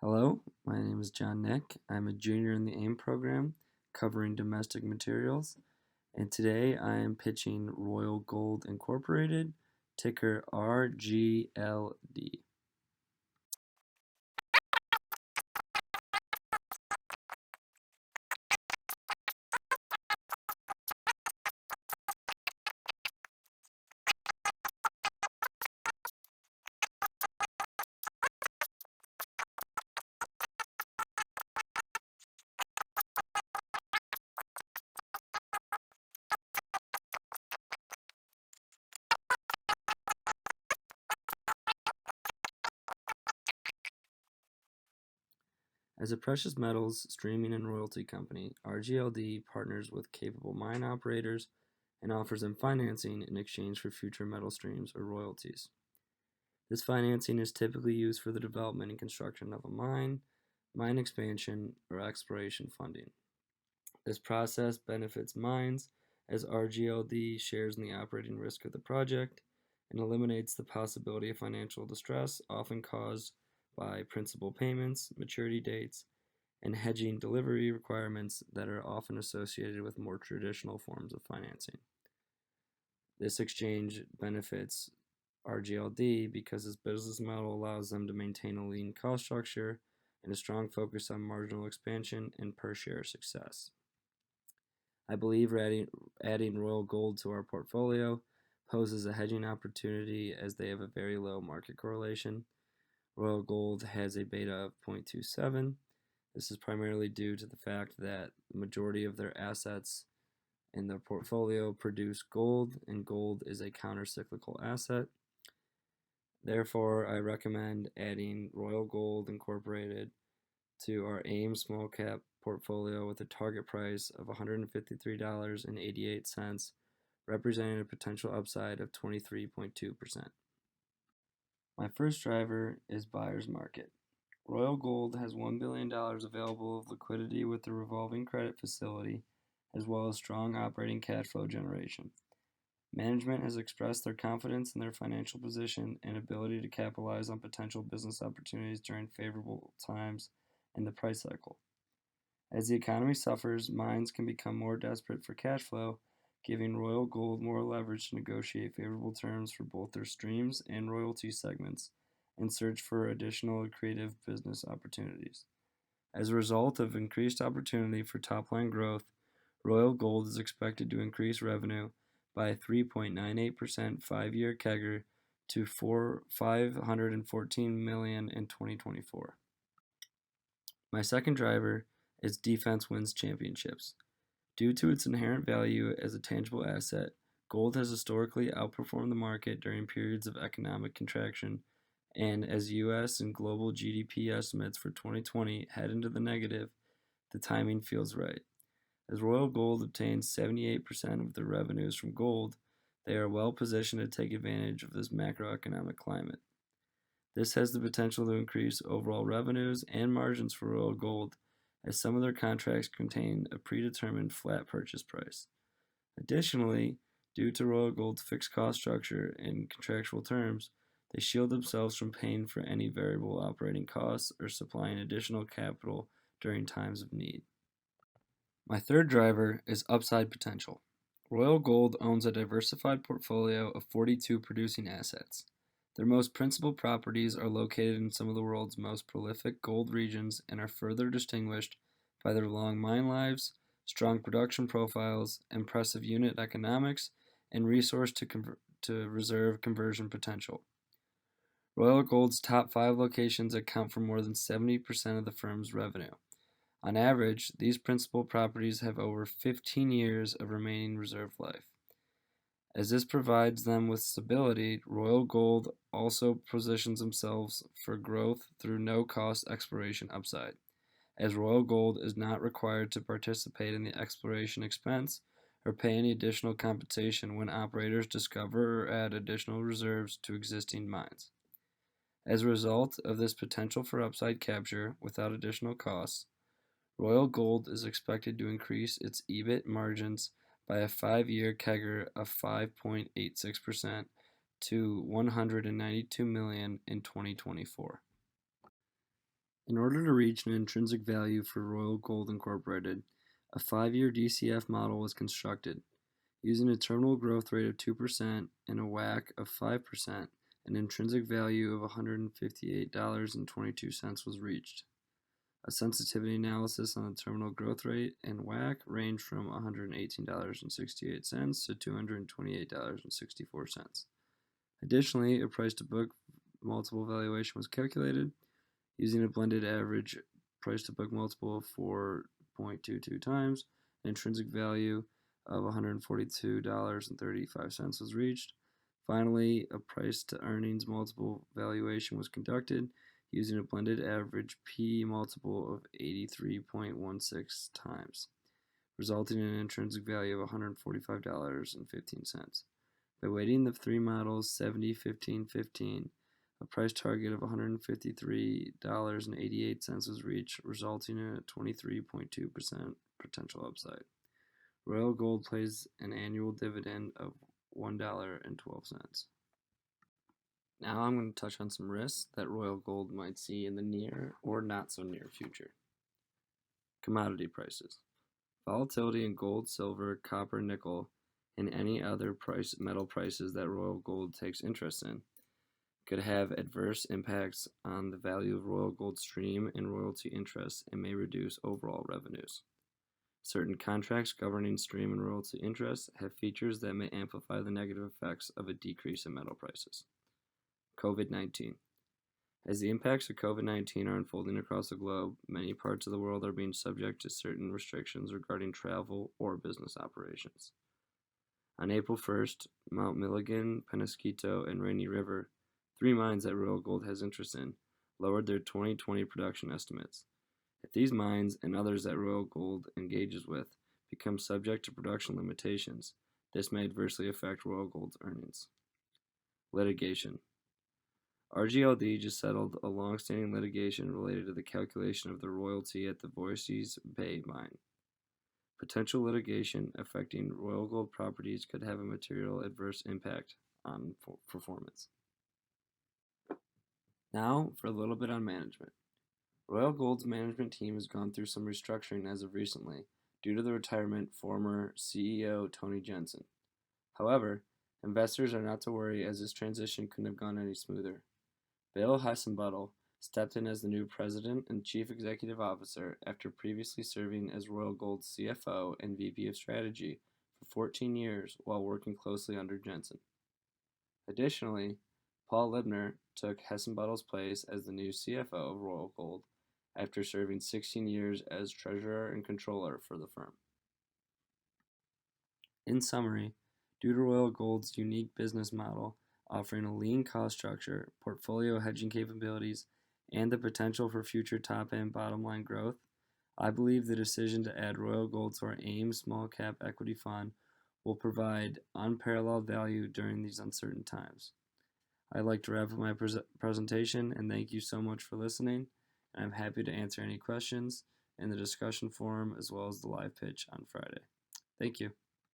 Hello, my name is John Nick. I'm a junior in the AIM program covering domestic materials, and today I am pitching Royal Gold Incorporated, ticker RGLD. As a precious metals streaming and royalty company, RGLD partners with capable mine operators and offers them financing in exchange for future metal streams or royalties. This financing is typically used for the development and construction of a mine, mine expansion, or exploration funding. This process benefits mines as RGLD shares in the operating risk of the project and eliminates the possibility of financial distress often caused by principal payments, maturity dates, and hedging delivery requirements that are often associated with more traditional forms of financing. This exchange benefits RGLD because its business model allows them to maintain a lean cost structure and a strong focus on marginal expansion and per share success. I believe adding Royal Gold to our portfolio poses a hedging opportunity as they have a very low market correlation. Royal Gold has a beta of 0.27. This is primarily due to the fact that the majority of their assets in their portfolio produce gold, and gold is a countercyclical asset. Therefore, I recommend adding Royal Gold Incorporated to our AIM small cap portfolio with a target price of $153.88, representing a potential upside of 23.2%. My first driver is buyer's market. Royal Gold has $1 billion available of liquidity with the revolving credit facility, as well as strong operating cash flow generation. Management has expressed their confidence in their financial position and ability to capitalize on potential business opportunities during favorable times in the price cycle. As the economy suffers, mines can become more desperate for cash flow, giving Royal Gold more leverage to negotiate favorable terms for both their streams and royalty segments and search for additional creative business opportunities. As a result of increased opportunity for top-line growth, Royal Gold is expected to increase revenue by 3.98% 5-year CAGR to $514 million in 2024. My second driver is defense wins championships. Due to its inherent value as a tangible asset, gold has historically outperformed the market during periods of economic contraction, and as US and global GDP estimates for 2020 head into the negative, the timing feels right. As Royal Gold obtains 78% of their revenues from gold, they are well positioned to take advantage of this macroeconomic climate. This has the potential to increase overall revenues and margins for Royal Gold, as some of their contracts contain a predetermined flat purchase price. Additionally, due to Royal Gold's fixed cost structure and contractual terms, they shield themselves from paying for any variable operating costs or supplying additional capital during times of need. My third driver is upside potential. Royal Gold owns a diversified portfolio of 42 producing assets. Their most principal properties are located in some of the world's most prolific gold regions and are further distinguished by their long mine lives, strong production profiles, impressive unit economics, and resource to reserve conversion potential. Royal Gold's top 5 locations account for more than 70% of the firm's revenue. On average, these principal properties have over 15 years of remaining reserve life. As this provides them with stability, Royal Gold also positions themselves for growth through no-cost exploration upside, as Royal Gold is not required to participate in the exploration expense or pay any additional compensation when operators discover or add additional reserves to existing mines. As a result of this potential for upside capture without additional costs, Royal Gold is expected to increase its EBIT margins by a 5-year CAGR of 5.86% to $192 million in 2024. In order to reach an intrinsic value for Royal Gold Incorporated, a 5-year DCF model was constructed. Using a terminal growth rate of 2% and a WACC of 5%, an intrinsic value of $158.22 was reached. A sensitivity analysis on the terminal growth rate and WACC ranged from $118.68 to $228.64. Additionally, a price to book multiple valuation was calculated using a blended average price to book multiple of 4.22 times. An intrinsic value of $142.35 was reached. Finally, a price to earnings multiple valuation was conducted using a blended average P multiple of 83.16 times, resulting in an intrinsic value of $145.15. By weighting the three models 70, 15, 15, a price target of $153.88 was reached, resulting in a 23.2% potential upside. Royal Gold pays an annual dividend of $1.12. Now I'm going to touch on some risks that Royal Gold might see in the near or not so near future. Commodity prices. Volatility in gold, silver, copper, nickel, and any other metal prices that Royal Gold takes interest in could have adverse impacts on the value of Royal Gold stream and royalty interests and may reduce overall revenues. Certain contracts governing stream and royalty interests have features that may amplify the negative effects of a decrease in metal prices. COVID-19. As the impacts of COVID-19 are unfolding across the globe, many parts of the world are being subject to certain restrictions regarding travel or business operations. On April 1st, Mount Milligan, Penasquito, and Rainy River, 3 mines that Royal Gold has interest in, lowered their 2020 production estimates. If these mines and others that Royal Gold engages with become subject to production limitations, this may adversely affect Royal Gold's earnings. Litigation. RGLD just settled a long-standing litigation related to the calculation of the royalty at the Voisey's Bay mine. Potential litigation affecting Royal Gold properties could have a material adverse impact on performance. Now for a little bit on management. Royal Gold's management team has gone through some restructuring as of recently due to the retirement of former CEO Tony Jensen. However, investors are not to worry as this transition couldn't have gone any smoother. Bill Hessenbuttel stepped in as the new president and chief executive officer after previously serving as Royal Gold's CFO and VP of strategy for 14 years while working closely under Jensen. Additionally, Paul Libner took Hessenbuttel's place as the new CFO of Royal Gold after serving 16 years as treasurer and controller for the firm. In summary, due to Royal Gold's unique business model, offering a lean cost structure, portfolio hedging capabilities, and the potential for future top and bottom line growth, I believe the decision to add Royal Gold to our AIM small cap equity fund will provide unparalleled value during these uncertain times. I'd like to wrap up my presentation and thank you so much for listening. I'm happy to answer any questions in the discussion forum as well as the live pitch on Friday. Thank you.